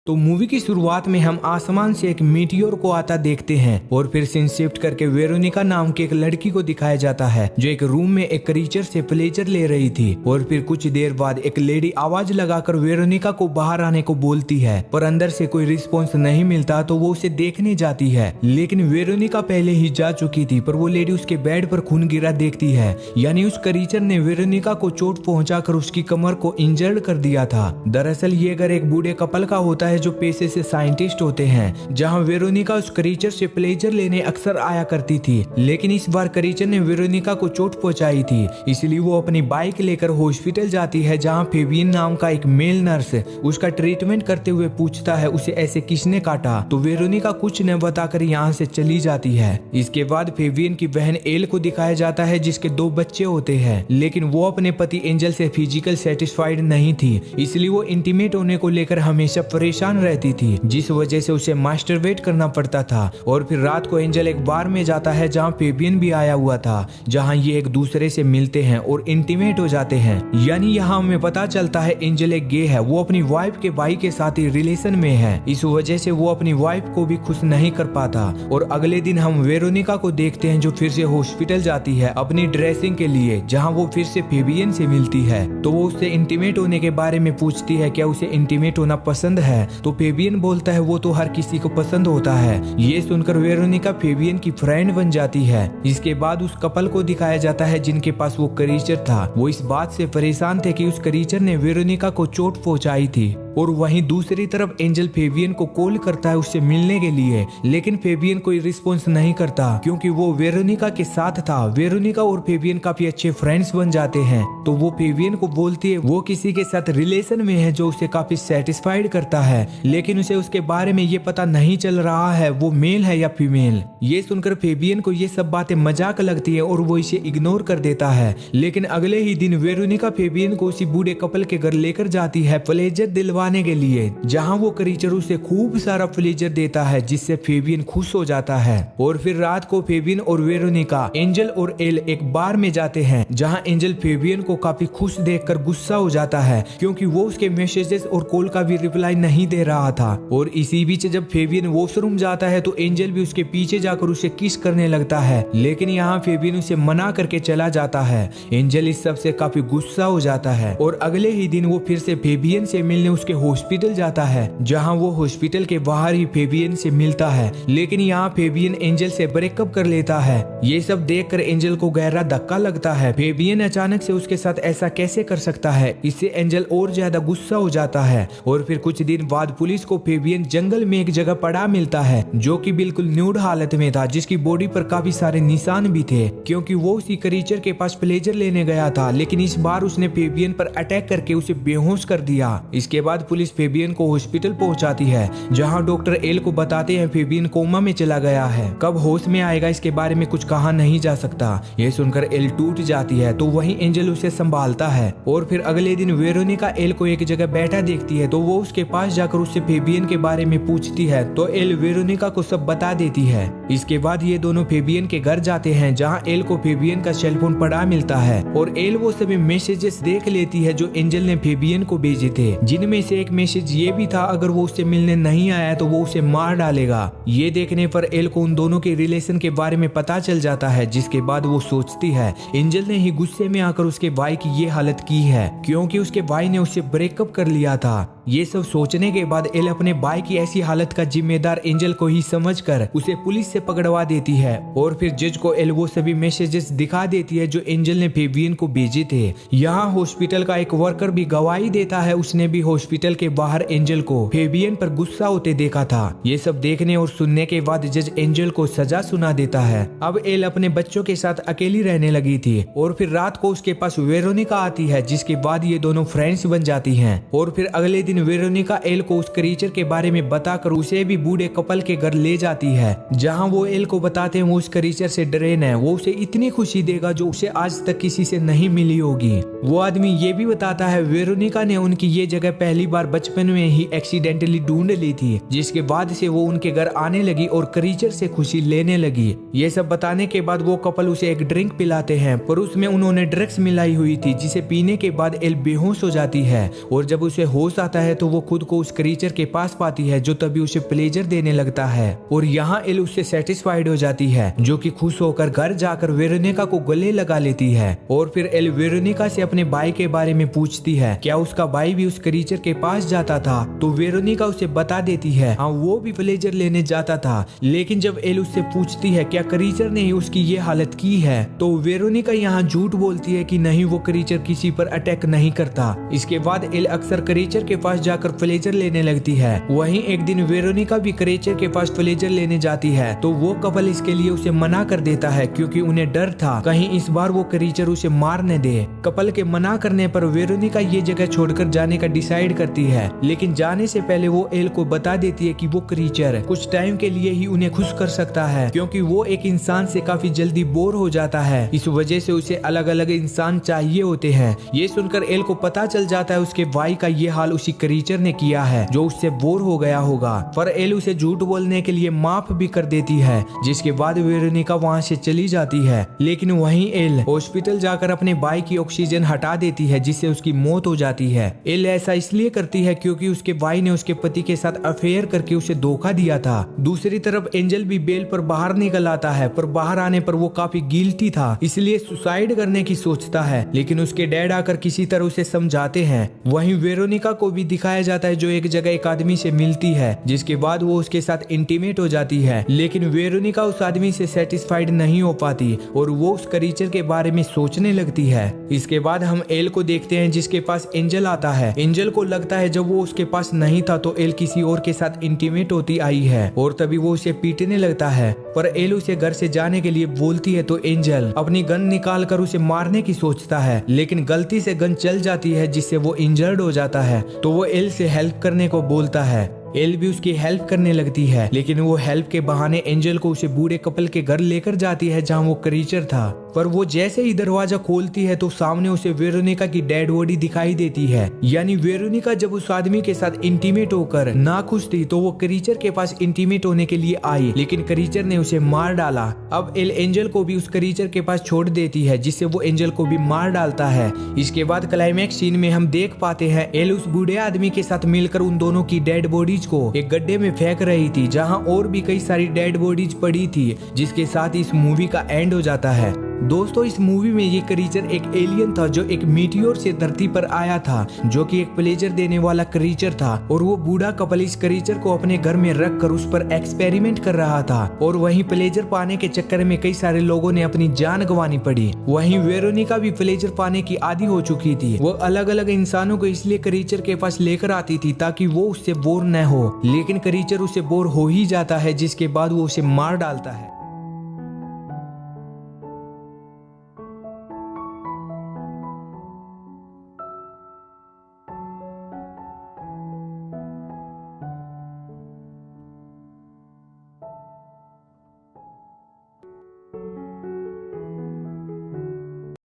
तो मूवी की शुरुआत में हम आसमान से एक मीटियोर को आता देखते हैं और फिर सीन शिफ्ट करके वेरोनिका नाम की एक लड़की को दिखाया जाता है जो एक रूम में एक क्रीचर से प्लेजर ले रही थी। और फिर कुछ देर बाद एक लेडी आवाज लगाकर वेरोनिका को बाहर आने को बोलती है, पर अंदर से कोई रिस्पॉन्स नहीं मिलता तो वो उसे देखने जाती है। लेकिन वेरोनिका पहले ही जा चुकी थी, पर वो लेडी उसके बेड पर खून गिरा देखती है, यानी उस क्रीचर ने वेरोनिका को चोट पहुंचाकर उसकी कमर को इंजर्ड कर दिया था। दरअसल ये घर एक बूढ़े कपल का होता है जो पेशे से साइंटिस्ट होते हैं, जहां वेरोनिका उस क्रीचर से प्लेजर लेने अक्सर आया करती थी। लेकिन इस बार क्रीचर ने वेरोनिका को चोट पहुंचाई थी, इसलिए वो अपनी बाइक लेकर हॉस्पिटल जाती है, जहां फेबियन नाम का एक मेल नर्स उसका ट्रीटमेंट करते हुए पूछता है उसे ऐसे किसने काटा, तो वेरोनिका कुछ न बताकर यहाँ से चली जाती है। इसके बाद फेबियन की बहन एल को दिखाया जाता है जिसके 2 बच्चे होते हैं, लेकिन वो अपने पति एंजल से फिजिकल सेटिस्फाइड नहीं थी, इसलिए वो इंटीमेट होने को लेकर हमेशा परेशान रहती थी, जिस वजह से उसे मास्टरबेट करना पड़ता था। और फिर रात को एंजल एक बार में जाता है जहां फेबियन भी आया हुआ था, जहां ये एक दूसरे से मिलते हैं और इंटीमेट हो जाते हैं। यानी यहाँ हमें पता चलता है एंजल एक गे है, वो अपनी वाइफ के भाई के साथ ही रिलेशन में है, इस वजह से वो अपनी वाइफ को भी खुश नहीं कर पाता। और अगले दिन हम वेरोनिका को देखते हैं जो फिर से हॉस्पिटल जाती है अपनी ड्रेसिंग के लिए, जहाँ वो फिर से फेबियन से मिलती है। तो वो उससे इंटीमेट होने के बारे में पूछती है, क्या उसे इंटीमेट होना पसंद है, तो फेबियन बोलता है वो तो हर किसी को पसंद होता है। ये सुनकर वेरोनिका फेबियन की फ्रेंड बन जाती है। इसके बाद उस कपल को दिखाया जाता है जिनके पास वो क्रीचर था। वो इस बात से परेशान थे कि उस क्रीचर ने वेरोनिका को चोट पहुंचाई थी। और वहीं दूसरी तरफ एंजल फेबियन को कॉल करता है उससे मिलने के लिए, लेकिन फेबियन कोई रिस्पॉन्स नहीं करता क्योंकि वो वेरोनिका के साथ था। वेरोनिका और फेबियन काफी अच्छे फ्रेंड्स बन जाते हैं, तो वो फेबियन को बोलती है वो किसी के साथ रिलेशन में है जो उसे काफी सेटिस्फाइड करता है, लेकिन उसे उसके बारे में ये पता नहीं चल रहा है वो मेल है या फीमेल। ये सुनकर फेबियन को ये सब बातें मजाक लगती है और वो इसे इग्नोर कर देता है। लेकिन अगले ही दिन वेरोनिका फेबियन को उसी बूढ़े कपल के घर लेकर जाती है प्लेजर दिलवाने के लिए, जहां वो क्रीचर उसे खूब सारा प्लेजर देता है जिससे फेबियन खुश हो जाता है। और फिर रात को फेबियन और वेरोनिका एंजल और एल एक बार में जाते हैं, जहां एंजल फेबियन को काफी खुश देखकर गुस्सा हो जाता है क्योंकि वो उसके मैसेजेस और कॉल का भी रिप्लाई नहीं दे रहा था। और इसी बीच जब फेबियन वॉशरूम जाता है तो एंजल भी उसके पीछे जाकर उसे किस करने लगता है, लेकिन यहाँ फेबियन उसे मना करके चला जाता है। एंजल इस सब से काफी गुस्सा हो जाता है और अगले ही दिन वो फिर से फेबियन से मिलने उसके हॉस्पिटल जाता है, जहां वो हॉस्पिटल के बाहर ही फेबियन से मिलता है। लेकिन यहाँ फेबियन एंजल से ब्रेकअप कर लेता है। ये सब देखकर एंजल को गहरा धक्का लगता है। फेबियन अचानक से उसके साथ ऐसा कैसे कर सकता है, इससे एंजल और ज्यादा गुस्सा हो जाता है। और फिर कुछ दिन बाद पुलिस को फेबियन जंगल में एक जगह पड़ा मिलता है जो कि बिल्कुल न्यूड हालत में था, जिसकी बॉडी पर काफी सारे निशान भी थे क्योंकि वो उसी क्रीचर के पास प्लेजर लेने गया था। लेकिन इस बार उसने फेबियन पर अटैक करके उसे बेहोश कर दिया। इसके बाद पुलिस फेबियन को हॉस्पिटल पहुंचाती है, जहां डॉक्टर एल को बताते हैं फेबियन कोमा में चला गया है, कब होश में आएगा इसके बारे में कुछ कहा नहीं जा सकता। ये सुनकर एल टूट जाती है, तो वहीं एंजल उसे संभालता है। और फिर अगले दिन वेरोनिका एल को एक जगह बैठा देखती है, तो वो उसके पास जाकर उससे फेबियन के बारे में पूछती है, तो एल वेरोनिका को सब बता देती है। इसके बाद ये दोनों फेबियन के घर जाते हैं, जहां एल को फेबियन का सेलफोन पड़ा मिलता है और एल वो सभी मैसेजेस देख लेती है जो एंजल ने फेबियन को भेजे थे, जिनमें से एक मैसेज ये भी था अगर वो उससे मिलने नहीं आया तो वो उसे मार डालेगा। ये देखने पर एल को उन दोनों के रिलेशन के बारे में पता चल जाता है, जिसके बाद वो सोचती है एंजल ने ही गुस्से में आकर उसके भाई की ये हालत की है क्योंकि उसके भाई ने उससे ब्रेकअप कर लिया था। ये सब सोचने के बाद एल अपने भाई की ऐसी हालत का जिम्मेदार एंजल को ही समझकर उसे पुलिस से पकड़वा देती है। और फिर जज को एल वो सभी मैसेजेस दिखा देती है जो एंजल ने फेबियन को भेजे थे। यहाँ हॉस्पिटल का एक वर्कर भी गवाही देता है, उसने भी हॉस्पिटल के बाहर एंजल को फेबियन पर गुस्सा होते देखा था। ये सब देखने और सुनने के बाद जज एंजल को सजा सुना देता है। अब एल अपने बच्चों के साथ अकेली रहने लगी थी। और फिर रात को उसके पास वेरोनिका आती है, जिसके बाद ये दोनों फ्रेंड्स बन जाती हैं। और फिर अगले दिन वेरोनिका एल को उस क्रीचर के बारे में बताकर उसे भी बूढ़े कपल के घर ले जाती है, जहां वो एल को बताते हैं वो उस क्रीचर से डरेन है, वो उसे इतनी खुशी देगा जो उसे आज तक किसी से नहीं मिली होगी। वो आदमी ये भी बताता है वेरोनिका ने उनकी ये जगह पहली बार बचपन में ही एक्सीडेंटली ढूंढ ली थी, जिसके बाद से वो उनके घर आने लगी और क्रीचर से खुशी लेने लगी। ये सब बताने के बाद वो कपल उसे एक ड्रिंक पिलाते हैं, पर उसमें उन्होंने ड्रग्स मिलाई हुई थी, जिसे पीने के बाद एल बेहोश हो जाती है और जब उसे होश आता है तो वो खुद को उस क्रीचर के पास पाती है, जो तभी उसे प्लेजर देने लगता है और यहाँ एल उससे सेटिस्फाइड हो जाती है, जो कि खुश होकर घर जाकर वेरोनिका को गले लगा लेती है। और फिर एल वेरोनिका से अपने भाई के बारे में पूछती है, क्या उसका भाई भी उस क्रीचर के पास जाता था? तो वेरोनिका उसे बता देती है, हाँ वो भी प्लेजर लेने जाता था। लेकिन जब एल उससे पूछती है क्या क्रीचर ने ही उसकी ये हालत की है, तो वेरोनिका यहाँ झूठ बोलती है कि नहीं, वो क्रीचर किसी पर अटैक नहीं करता। इसके बाद एल अक्सर क्रीचर के पास जाकर प्लेजर लेने लगती है। वहीं एक दिन वेरोनिका भी क्रीचर के पास प्लेजर लेने जाती है, तो वो कपल इसके लिए उसे मना कर देता है, क्योंकि उन्हें डर था कहीं इस बार वो क्रीचर उसे मार न दे। कपल के मना करने पर वेरोनिका ये जगह छोड़कर जाने का डिसाइड करती है, लेकिन जाने से पहले वो एल को बता देती है कि वो क्रीचर कुछ टाइम के लिए ही उन्हें खुश कर सकता है, क्योंकि वो एक इंसान से काफी जल्दी बोर हो जाता है। इस वजह से उसे अलग अलग इंसान चाहिए होते हैं। ये सुनकर एल को पता चल जाता है उसके भाई का ये हाल उसी क्रीचर ने किया है, जो उससे बोर हो गया होगा। पर एल उसे झूठ बोलने के लिए माफ भी कर देती है, जिसके बाद वेरोनिका वहाँ से चली जाती है। लेकिन वहीं एल हॉस्पिटल जाकर अपने भाई की ऑक्सीजन हटा देती है, जिससे उसकी मौत हो जाती है। एल ऐसा इसलिए करती है क्योंकि उसके भाई ने उसके पति के साथ अफेयर करके उसे धोखा दिया था। दूसरी तरफ एंजल भी बेल पर बाहर निकल आता है, पर बाहर आने पर वो काफी गिल्टी था, इसलिए सुसाइड करने की सोचता है। लेकिन उसके डैड आकर किसी तरह उसे समझाते हैं। वहीं वेरोनिका को भी दिखाया जाता है, जो एक जगह एक आदमी से मिलती है, जिसके बाद वो उसके साथ इंटीमेट हो जाती है। लेकिन वेरोनिका उस आदमी से सेटिस्फाइड नहीं हो पाती और वो उस क्रीचर के बारे में सोचने लगती है। इसके बाद हम एल को देखते हैं, जिसके पास एंजल आता है। एंजल को लगता है जब वो उसके पास नहीं था तो एल किसी और के साथ इंटीमेट होती आई है, और तभी वो उसे पीटने लगता है। पर एल उसे घर से जाने के लिए बोलती है, तो एंजल अपनी गन निकाल कर उसे मारने की सोचता है, लेकिन गलती से गन चल जाती है, जिससे वो इंजर्ड हो जाता है। तो वो एल से हेल्प करने को बोलता है। एल भी उसकी हेल्प करने लगती है, लेकिन वो हेल्प के बहाने एंजल को उसे बूढ़े कपल के घर लेकर जाती है, जहां वो क्रीचर था। पर वो जैसे ही दरवाजा खोलती है तो सामने उसे वेरोनिका की डेड बॉडी दिखाई देती है। यानी वेरोनिका जब उस आदमी के साथ इंटीमेट होकर ना खुश थी, तो वो क्रीचर के पास इंटीमेट होने के लिए आई, लेकिन क्रीचर ने उसे मार डाला। अब एल एंजल को भी उस क्रीचर के पास छोड़ देती है, जिससे वो एंजल को भी मार डालता है। इसके बाद क्लाइमैक्स सीन में हम देख पाते हैं एल उस बूढ़े आदमी के साथ मिलकर उन दोनों की डेड बॉडीज को एक गड्ढे में फेंक रही थी, जहां और भी कई सारी डेड बॉडीज पड़ी थी, जिसके साथ इस मूवी का एंड हो जाता है। दोस्तों, इस मूवी में ये क्रीचर एक एलियन था, जो एक मीटियोर से धरती पर आया था, जो कि एक प्लेजर देने वाला क्रीचर था, और वो बूढ़ा कपल इस क्रीचर को अपने घर में रख कर उस पर एक्सपेरिमेंट कर रहा था। और वहीं प्लेजर पाने के चक्कर में कई सारे लोगों ने अपनी जान गंवानी पड़ी। वहीं वेरोनिका भी प्लेजर पाने की आदी हो चुकी थी। वो अलग अलग इंसानों को इसलिए क्रीचर के पास लेकर आती थी ताकि वो उससे बोर न हो, लेकिन क्रीचर उससे बोर हो ही जाता है, जिसके बाद वो उसे मार डालता है।